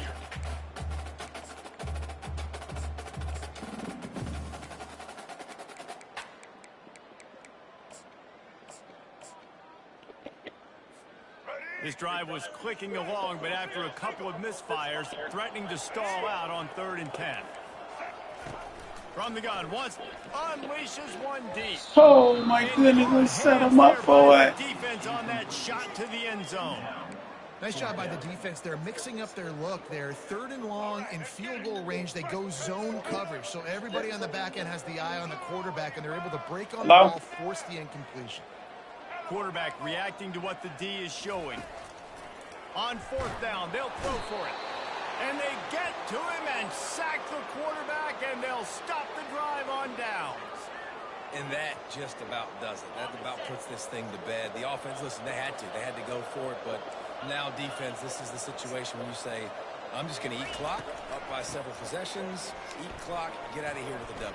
This drive was clicking along, but after a couple of misfires, threatening to stall out on 3rd and 10. From the gun, once unleashes one deep. Oh my goodness, let's set him up for it. Defense on that shot to the end zone. Nice job by the defense. They're mixing up their look. They're 3rd and long in field goal range. They go zone coverage, so everybody on the back end has the eye on the quarterback, and they're able to break on the ball, force the incompletion. Quarterback reacting to what the D is showing. On 4th down, they'll throw for it. And they get to him and sack the quarterback, and they'll stop the drive on downs. And that just about does it. That about puts this thing to bed. The offense, listen, they had to go for it, but now defense, this is the situation when you say, I'm just going to eat clock, up by several possessions, eat clock, get out of here with a W.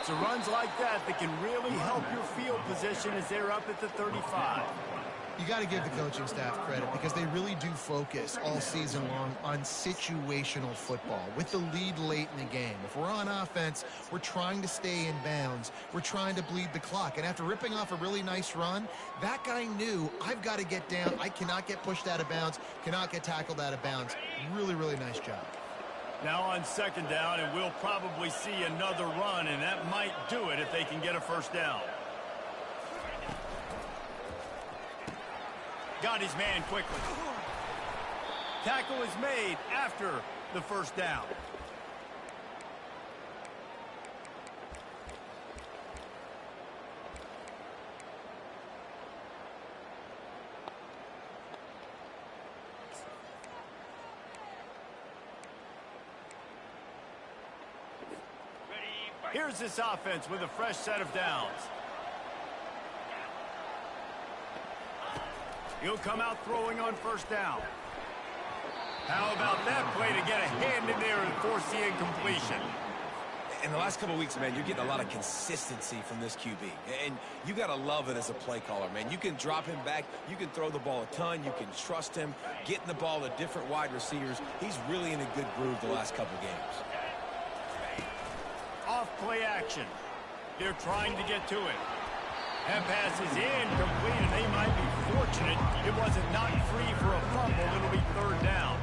So runs like that can really help your field position as they're up at the 35. You got to give the coaching staff credit because they really do focus all season long on situational football with the lead late in the game. If we're on offense, we're trying to stay in bounds. We're trying to bleed the clock. And after ripping off a really nice run, that guy knew, I've got to get down. I cannot get pushed out of bounds, cannot get tackled out of bounds. Really, really nice job. Now on 2nd down, and we'll probably see another run, and that might do it if they can get a first down. Got his man quickly. Tackle is made after the first down. Here's this offense with a fresh set of downs. He'll come out throwing on 1st down. How about that play to get a hand in there and force the incompletion? In the last couple of weeks, man, you're getting a lot of consistency from this QB. And you got to love it as a play caller, man. You can drop him back. You can throw the ball a ton. You can trust him. Getting the ball to different wide receivers. He's really in a good groove the last couple games. Off play action. They're trying to get to it. That pass is incomplete, and they might be fortunate it wasn't knocked free for a fumble. It'll be 3rd down.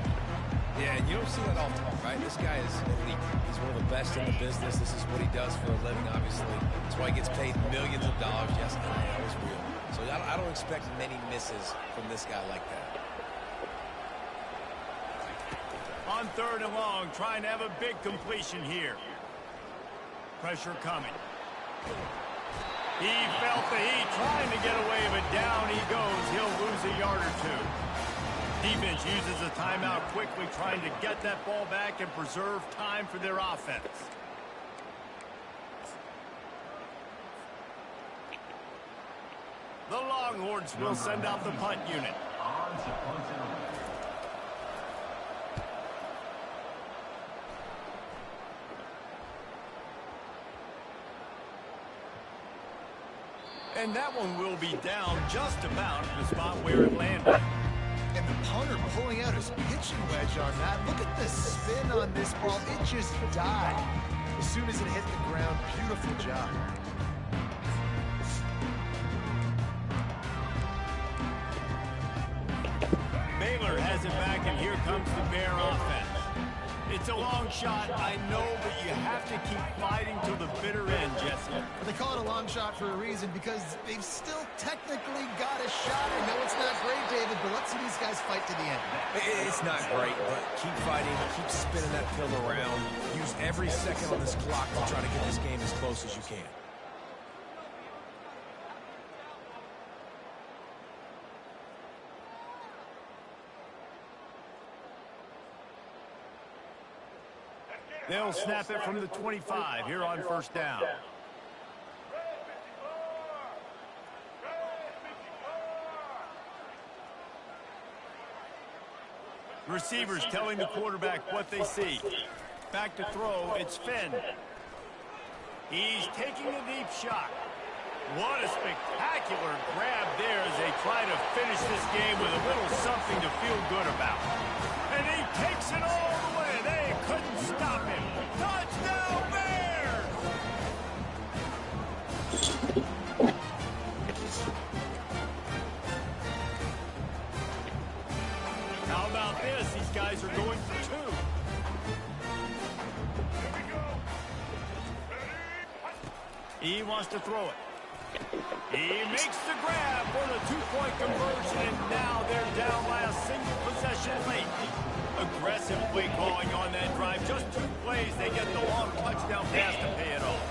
Yeah, and you don't see that all the time, right? This guy is elite. He's one of the best in the business. This is what he does for a living, obviously. That's why he gets paid millions of dollars. Yes, that was real. So I don't expect many misses from this guy like that. On 3rd and long, trying to have a big completion here. Pressure coming. He felt the heat, trying to get away, but down he goes. He'll lose a yard or 2. Defense uses a timeout quickly, trying to get that ball back and preserve time for their offense. The Longhorns will send out the punt unit. And that one will be down just about at the spot where it landed. And the punter pulling out his pitching wedge on that. Look at the spin on this ball. It just died as soon as it hit the ground. Beautiful job. Baylor has it back, and here comes the Bear offense. It's a long shot, I know, but you have to keep fighting till the bitter end, Jesse. They call it a long shot for a reason because they've still technically got a shot. I know it's not great, David, but let's see these guys fight to the end. It's not great, but keep fighting, keep spinning that pill around. Use every second on this clock to try to get this game as close as you can. They'll snap it from the 25 here on first down. Receivers telling the quarterback what they see. Back to throw, it's Finn. He's taking a deep shot. What a spectacular grab there as they try to finish this game with a little something to feel good about. And he takes it all the way. They couldn't stop him. Touchdown, Bears! How about this? These guys are going for two. He wants to throw it. He makes the grab for the two-point conversion, and now they're down last single possession late. Aggressive play calling on that drive. Just 2 plays, they get the long touchdown pass to pay it off.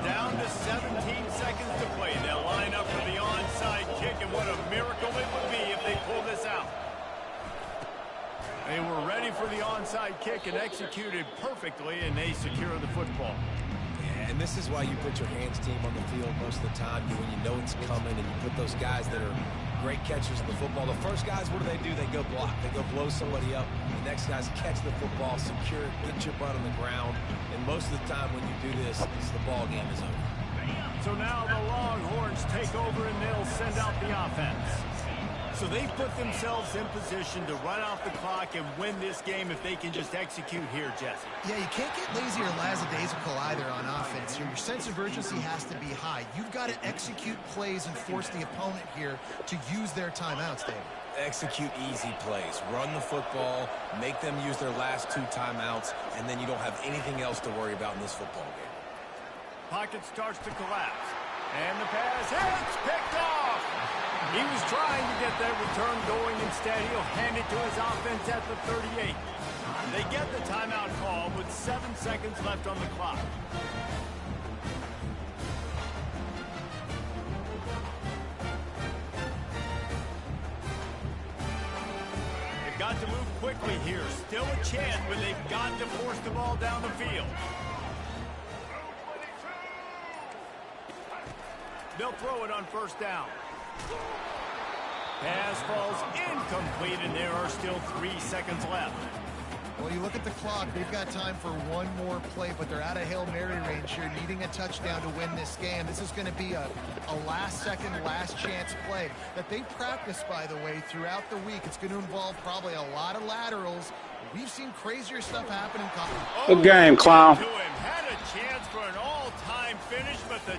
Down to 17 seconds to play. They'll line up for the onside kick, and what a miracle it would be if they pull this out. They were ready for the onside kick and executed perfectly, and they secure the football. And this is why you put your hands team on the field most of the time when you know it's coming, and you put those guys that are great catchers of the football. The first guys, what do? They go block. They go blow somebody up. The next guys catch the football, secure it, get your butt on the ground. And most of the time when you do this, the ball game is over. So now the Longhorns take over, and they'll send out the offense. So they put themselves in position to run out the clock and win this game if they can just execute here, Jesse. Yeah, you can't get lazy or lackadaisical either on offense here. Your sense of urgency has to be high. You've got to execute plays and force the opponent here to use their timeouts, David. Execute easy plays. Run the football, make them use their last 2 timeouts, and then you don't have anything else to worry about in this football game. Pocket starts to collapse. And the pass, it's picked off! He was trying to get that return going. Instead, he'll hand it to his offense at the 38. They get the timeout call with 7 seconds left on the clock. They've got to move quickly here. Still a chance, but they've got to force the ball down the field. They'll throw it on first down. Pass falls incomplete, and there are still 3 seconds left. Well, you look at the clock. They've got time for one more play, but they're out of Hail Mary range here, needing a touchdown to win this game. This is going to be a last-second, last-chance play that they practice, by the way, throughout the week. It's going to involve probably a lot of laterals. We've seen crazier stuff happen in college. Good game, clown. Had a chance for an all-time finish, but the